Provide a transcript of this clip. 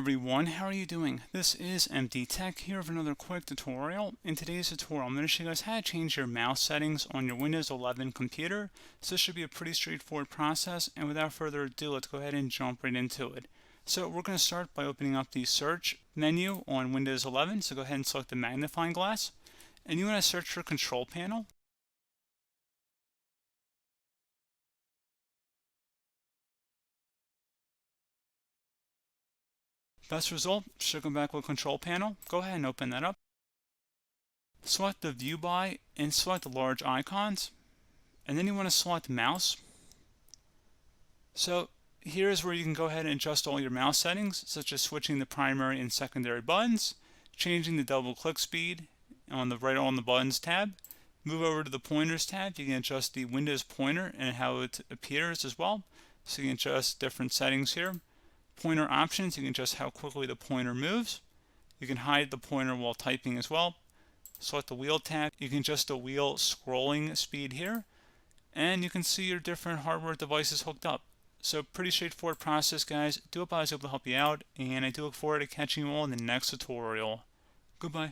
everyone, how are you doing? This is MD Tech here with another quick tutorial. In today's tutorial, I'm going to show you guys how to change your mouse settings on your Windows 11 computer. So this should be a pretty straightforward process, and without further ado, let's go ahead and jump right into it. So we're going to start by opening up the search menu on Windows 11. So go ahead and select the magnifying glass, and you want to search for Control Panel. Best result should come back with Control Panel. Go ahead and open that up. Select the View By and select the large icons. And then you want to select Mouse. So here's where you can go ahead and adjust all your mouse settings, such as switching the primary and secondary buttons, changing the double click speed on the right on the buttons tab. Move over to the pointers tab. You can adjust the Windows pointer and how it appears as well. So you can adjust different settings here. Pointer options, you can adjust how quickly the pointer moves. You can hide the pointer while typing as well. Select the wheel tab. You can adjust the wheel scrolling speed here. And you can see your different hardware devices hooked up. So pretty straightforward process, guys. Do hope I was able to help you out, and I do look forward to catching you all in the next tutorial. Goodbye.